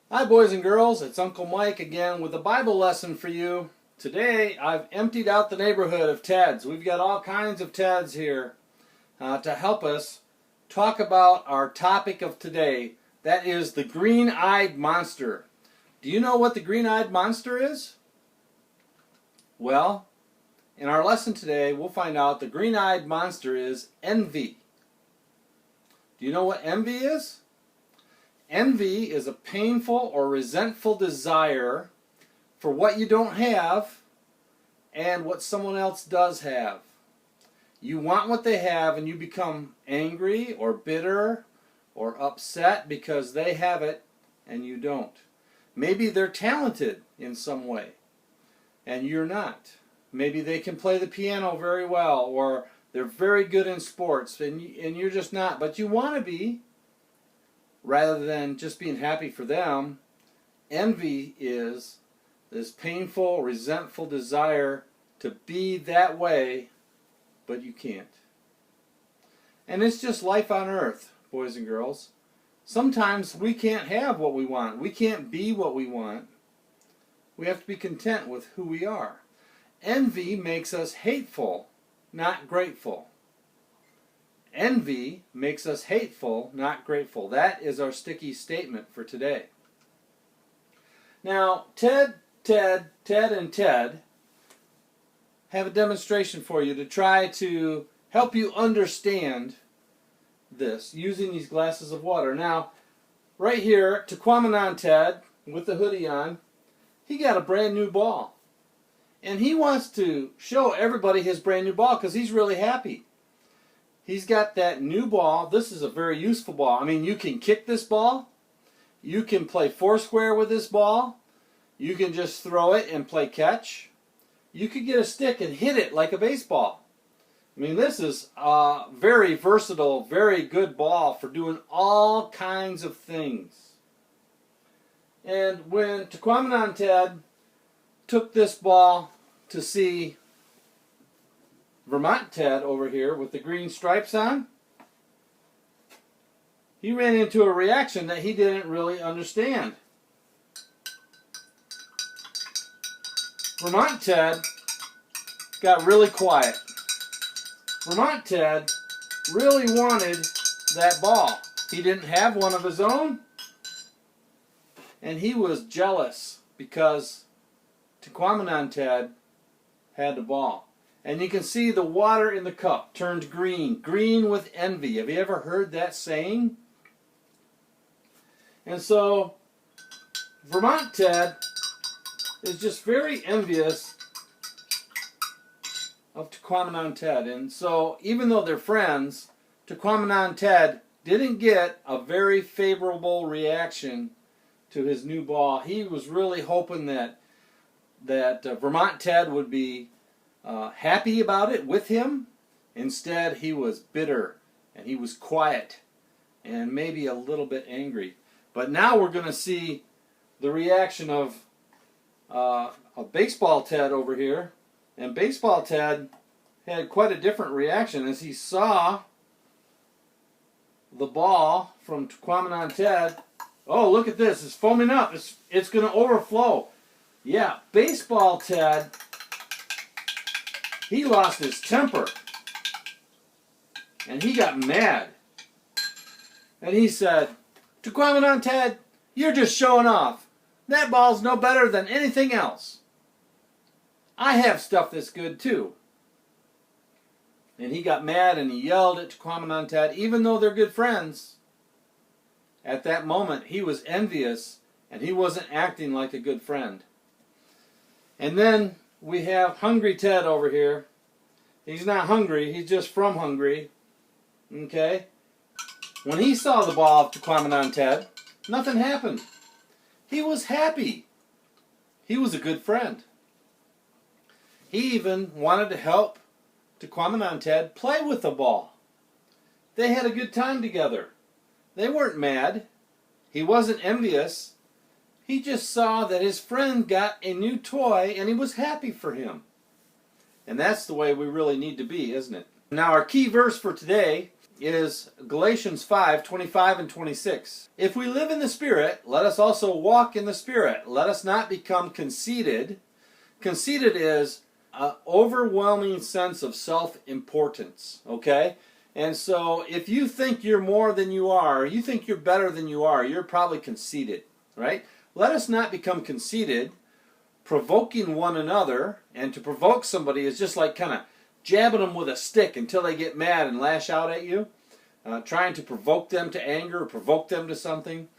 Hi boys and girls, it's Uncle Mike again with a Bible lesson for you. Today I've emptied out the neighborhood of Teds. We've got all kinds of Teds here to help us talk about our topic of today. That is the green-eyed monster. Do you know what the green-eyed monster is? Well, in our lesson today we'll find out the green-eyed monster is envy. Do you know what envy is? Envy is a painful or resentful desire for what you don't have and what someone else does have. You want what they have and you become angry or bitter or upset because they have it and you don't. Maybe they're talented in some way and you're not. Maybe they can play the piano very well, or they're very good in sports and you're just not, but you want to be. Rather than just being happy for them, envy is this painful, resentful desire to be that way, but you can't. And it's just life on earth, boys and girls. Sometimes we can't have what we want. We can't be what we want. We have to be content with who we are. Envy makes us hateful, not grateful. Envy makes us hateful, not grateful. That is our sticky statement for today. Now, Ted, and Ted have a demonstration for you to try to help you understand this using these glasses of water. Now, right here, Tequamanon Ted, with the hoodie on, he got a brand new ball. And he wants to show everybody his brand new ball because he's really happy. He's got that new ball. This is a very useful ball. I mean, you can kick this ball. You can play foursquare with this ball. You can just throw it and play catch. You could get a stick and hit it like a baseball. I mean, this is a very versatile, very good ball for doing all kinds of things. And when Tequamanon Ted took this ball to see Vermont Ted over here with the green stripes on, he ran into a reaction that he didn't really understand. Vermont Ted got really quiet. Vermont Ted really wanted that ball. He didn't have one of his own, and he was jealous because Tequamanon Ted had the ball. And you can see the water in the cup turned green. Green with envy. Have you ever heard that saying? And so, Vermont Ted is just very envious of Tequamanon Ted. And so, even though they're friends, Tequamanon Ted didn't get a very favorable reaction to his new ball. He was really hoping that Vermont Ted would be happy about it with him. Instead, he was bitter and he was quiet and maybe a little bit angry. But now we're going to see the reaction of a baseball Ted over here. And baseball Ted had quite a different reaction as he saw the ball from Tequamanon Ted. Oh, look at this. It's foaming up. It's going to overflow. Yeah, baseball Ted, he lost his temper. And he got mad. And he said, Tequamanon Ted, you're just showing off. That ball's no better than anything else. I have stuff that's good too. And he got mad and he yelled at Tequamanon Ted, even though they're good friends. At that moment, he was envious and he wasn't acting like a good friend. And then we have Hungry Ted over here. He's not hungry, he's just from Hungary. Okay? When he saw the ball of Tequamanon Ted, nothing happened. He was happy. He was a good friend. He even wanted to help Tequamanon Ted play with the ball. They had a good time together. They weren't mad. He wasn't envious. He just saw that his friend got a new toy and he was happy for him. And that's the way we really need to be, isn't it? Now our key verse for today is Galatians 5:25 and 26. If we live in the Spirit, let us also walk in the Spirit. Let us not become conceited. Conceited is an overwhelming sense of self-importance, okay? And so if you think you're more than you are, you think you're better than you are, you're probably conceited, right? Let us not become conceited, provoking one another. And to provoke somebody is just like kind of jabbing them with a stick until they get mad and lash out at you, trying to provoke them to anger or provoke them to something.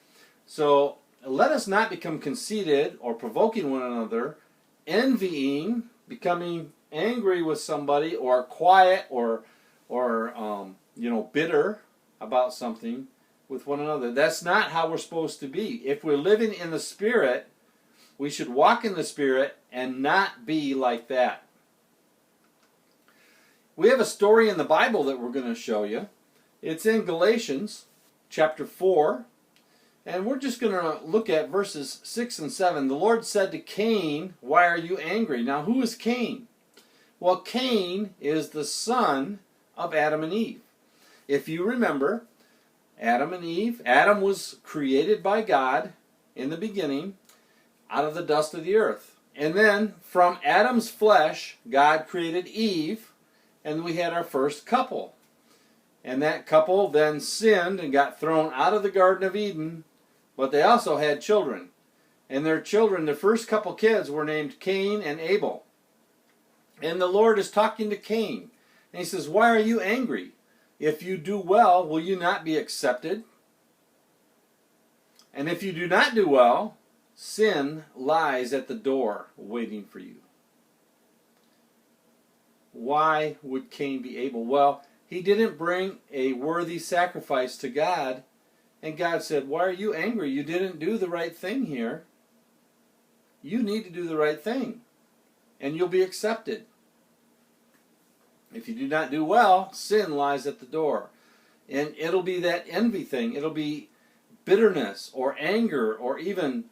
So let us not become conceited or provoking one another, envying, becoming angry with somebody, or quiet, or bitter about something with one another. That's not how we're supposed to be. If we're living in the Spirit, we should walk in the Spirit and not be like that. We have a story in the Bible that we're going to show you. It's in Galatians chapter 4, and we're just going to look at verses 6 and 7. The Lord said to Cain, "Why are you angry?" Now, who is Cain? Well, Cain is the son of Adam and Eve. If you remember, Adam and Eve, Adam was created by God in the beginning out of the dust of the earth. And then from Adam's flesh, God created Eve, and we had our first couple. And that couple then sinned and got thrown out of the Garden of Eden, but they also had children. And their children, the first couple kids, were named Cain and Abel. And the Lord is talking to Cain. And he says, "Why are you angry? If you do well, will you not be accepted? And if you do not do well, sin lies at the door waiting for you." Why would Cain be able? Well, he didn't bring a worthy sacrifice to God. And God said, "Why are you angry? You didn't do the right thing here. You need to do the right thing, and you'll be accepted. If you do not do well, sin lies at the door." And it'll be that envy thing. It'll be bitterness or anger or even,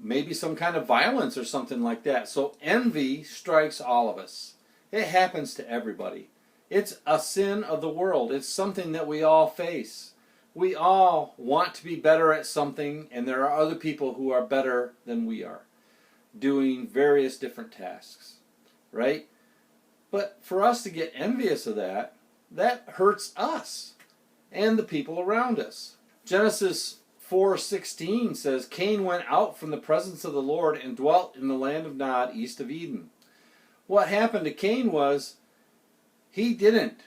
maybe some kind of violence or something like that. So envy strikes all of us. It happens to everybody. It's a sin of the world. It's something that we all face. We all want to be better at something, and there are other people who are better than we are, doing various different tasks, right? But for us to get envious of that, that hurts us and the people around us. Genesis 4:16 says, "Cain went out from the presence of the Lord and dwelt in the land of Nod, east of Eden." What happened to Cain was he didn't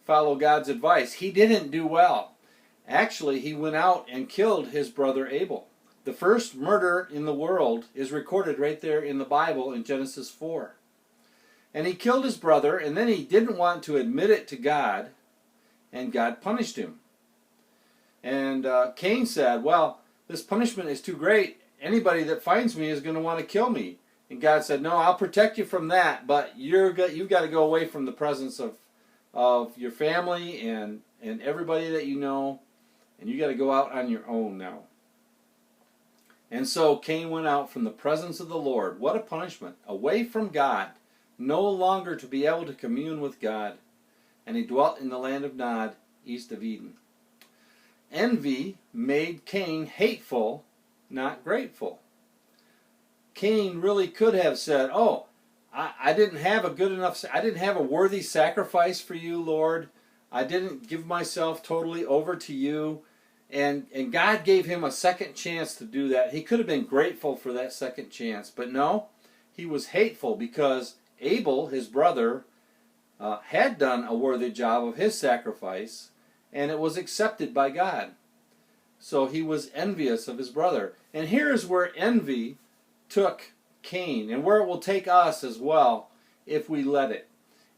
follow God's advice. He didn't do well. Actually, he went out and killed his brother Abel. The first murder in the world is recorded right there in the Bible in Genesis 4. And he killed his brother, and then he didn't want to admit it to God, and God punished him. And Cain said, "Well, this punishment is too great. Anybody that finds me is going to want to kill me." And God said, "No, I'll protect you from that, but you've got to go away from the presence of your family and everybody that you know, and you got to go out on your own now." And so Cain went out from the presence of the Lord. What a punishment. Away from God, no longer to be able to commune with God. And he dwelt in the land of Nod, east of Eden. Envy made Cain hateful, not grateful. Cain really could have said, "Oh, I didn't have I didn't have a worthy sacrifice for you, Lord. I didn't give myself totally over to you." And God gave him a second chance to do that. He could have been grateful for that second chance. But no, he was hateful because Abel, his brother, had done a worthy job of his sacrifice, and it was accepted by God. So he was envious of his brother. And here's where envy took Cain, and where it will take us as well if we let it.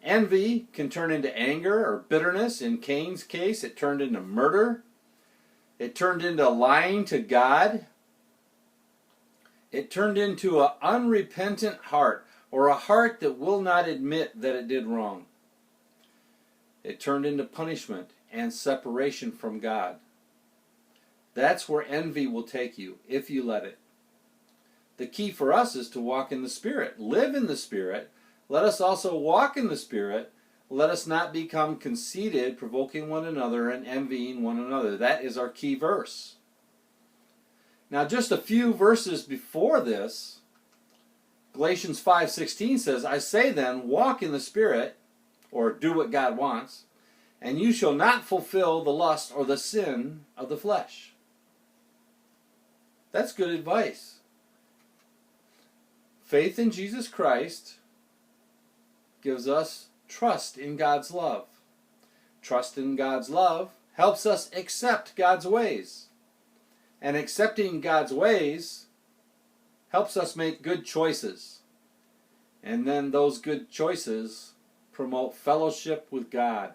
Envy can turn into anger or bitterness. In Cain's case, it turned into murder. It turned into lying to God. It turned into an unrepentant heart, or a heart that will not admit that it did wrong. It turned into punishment and separation from God. That's where envy will take you, if you let it. The key for us is to walk in the Spirit. Live in the Spirit. Let us also walk in the Spirit. let us not become conceited, provoking one another and envying one another. That is our key verse. Now, just a few verses before this, Galatians 5:16 says, I say then, walk in the Spirit, or do what God wants, and you shall not fulfill the lust or the sin of the flesh. That's good advice. Faith in Jesus Christ gives us trust in God's love. Trust in God's love helps us accept God's ways. And accepting God's ways helps us make good choices. And then those good choices promote fellowship with God.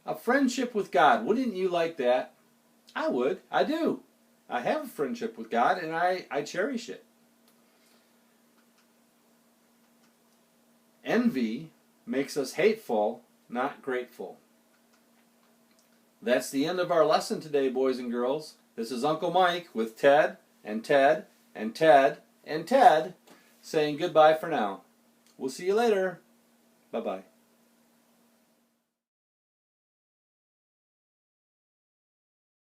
A friendship with God. Wouldn't you like that? I would. I do. I have a friendship with God and I cherish it. Envy makes us hateful, not grateful. That's the end of our lesson today, boys and girls. This is Uncle Mike with Ted and Ted and Ted and Ted saying goodbye for now. We'll see you later. Bye-bye.